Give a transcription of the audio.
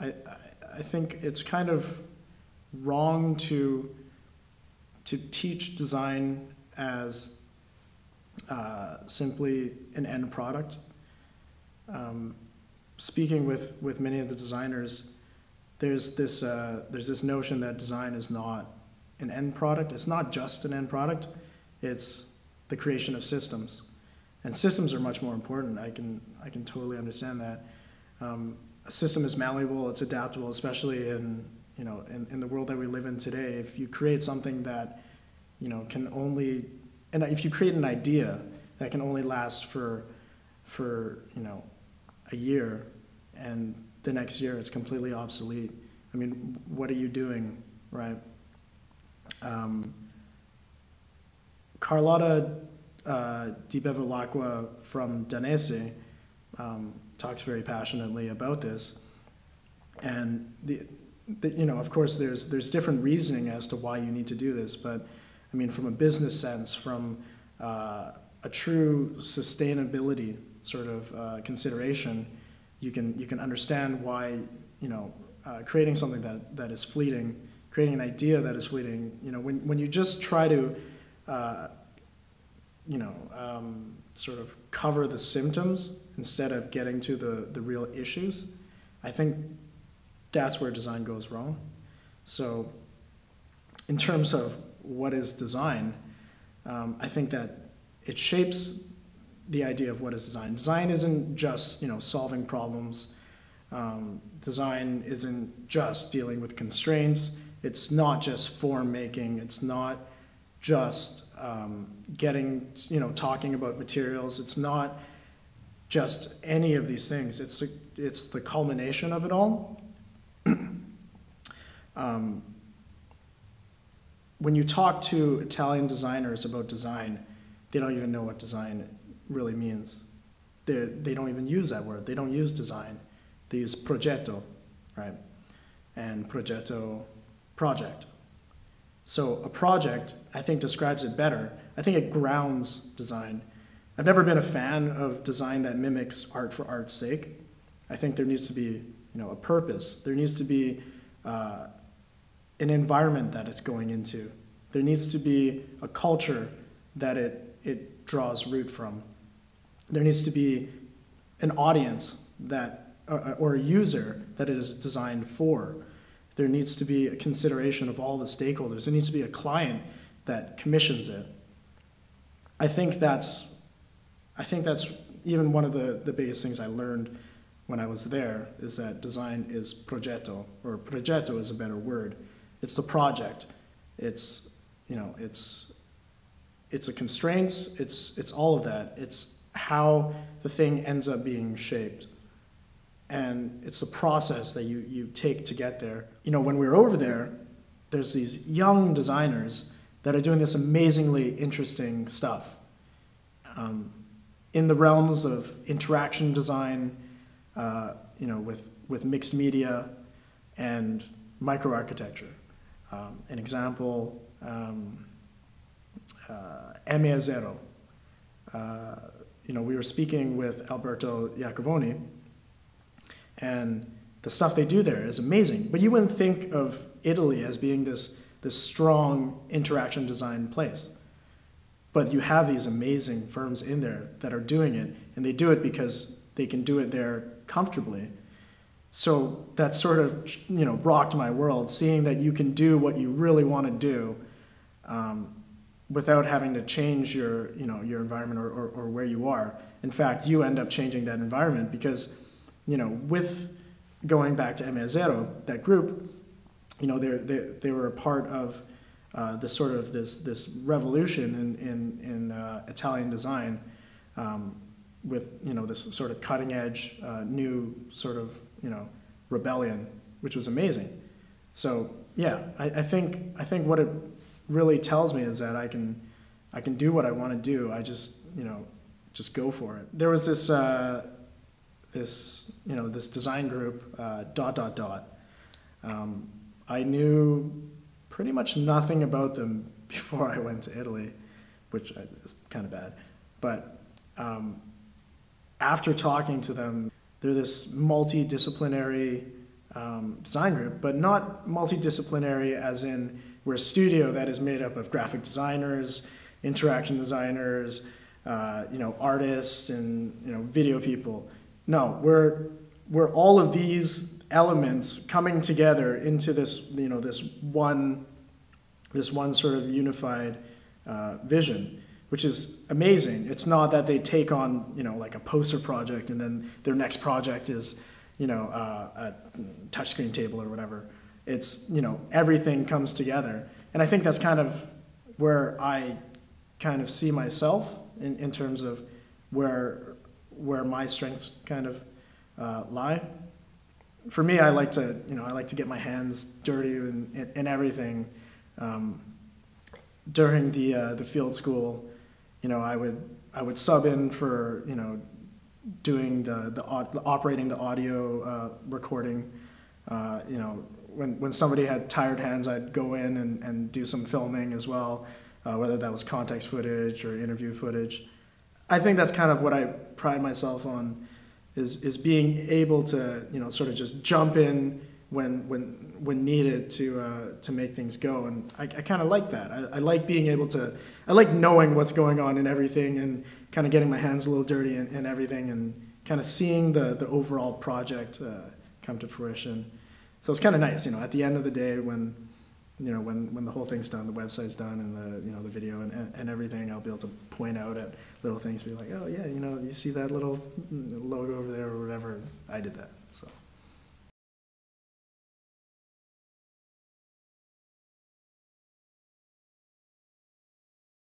I, I think it's kind of wrong to teach design as simply an end product. Speaking with many of the designers, there's this notion that design is not an end product. It's not just an end product. It's the creation of systems, and systems are much more important. I can totally understand that. A system is malleable. It's adaptable, especially in the world that we live in today. If you create something that can only, and if you create an idea that can only last for a year, and the next year it's completely obsolete. I mean, what are you doing, right? Carlotta Di Bevilacqua from Danese talks very passionately about this, and of course there's different reasoning as to why you need to do this, but I mean, from a business sense, from a true sustainability sort of consideration, you can understand why creating something that is fleeting, creating an idea that is fleeting. When you just try to sort of cover the symptoms instead of getting to the real issues, I think that's where design goes wrong. So in terms of what is design, I think that it shapes the idea of what is design. Design isn't just solving problems. Design isn't just dealing with constraints. It's not just form making. It's not just talking about materials. It's not just any of these things. It's the culmination of it all. When you talk to Italian designers about design, they don't even know what design really means. They don't even use that word. They don't use design. They use progetto, right? And progetto, project. So a project, I think, describes it better. I think it grounds design. I've never been a fan of design that mimics art for art's sake. I think there needs to be a purpose. There needs to be an environment that it's going into. There needs to be a culture that it draws root from. There needs to be an audience or a user that it is designed for. There needs to be a consideration of all the stakeholders. There needs to be a client that commissions it. I think that's even one of the biggest things I learned when I was there, is that design is progetto, or progetto is a better word. It's the project. It's a constraints. It's all of that. It's how the thing ends up being shaped. And it's a process that you take to get there. When we were over there, there's these young designers that are doing this amazingly interesting stuff in the realms of interaction design, with mixed media and microarchitecture. An example, M-Zero. We were speaking with Alberto Iacovoni, and the stuff they do there is amazing. But you wouldn't think of Italy as being this strong interaction design place. But you have these amazing firms in there that are doing it, and they do it because they can do it there comfortably. So that sort of rocked my world, seeing that you can do what you really want to do without having to change your environment or where you are. In fact, you end up changing that environment because with going back to M-Zero, that group, they were a part of this revolution in Italian design with this sort of cutting edge new sort of rebellion, which was amazing. So yeah, I think what it really tells me is that I can do what I want to do. I just go for it. There was this this design group, ... I knew pretty much nothing about them before I went to Italy, which is kind of bad. But after talking to them, they're this multidisciplinary design group, but not multidisciplinary as in we're a studio that is made up of graphic designers, interaction designers, artists, and video people. No, we're all of these elements coming together into this this one sort of unified vision, which is amazing. It's not that they take on like a poster project and then their next project is a touchscreen table or whatever. It's everything comes together, and I think that's kind of where I kind of see myself in terms of where my strengths kind of lie. For me, I like to get my hands dirty in everything. During the field school, I would sub in for doing operating the audio recording. When somebody had tired hands, I'd go in and do some filming as well, whether that was context footage or interview footage. I think that's kind of what I pride myself on, is being able to sort of just jump in when needed to make things go, and I kind of like that. I like being able to. I like knowing what's going on in everything and kind of getting my hands a little dirty in everything and kind of seeing the overall project come to fruition. So it's kind of nice, at the end of the day when the whole thing's done, the website's done, and the video and everything, I'll be able to point out at little things, be like, oh yeah, you see that little logo over there or whatever, I did that. So.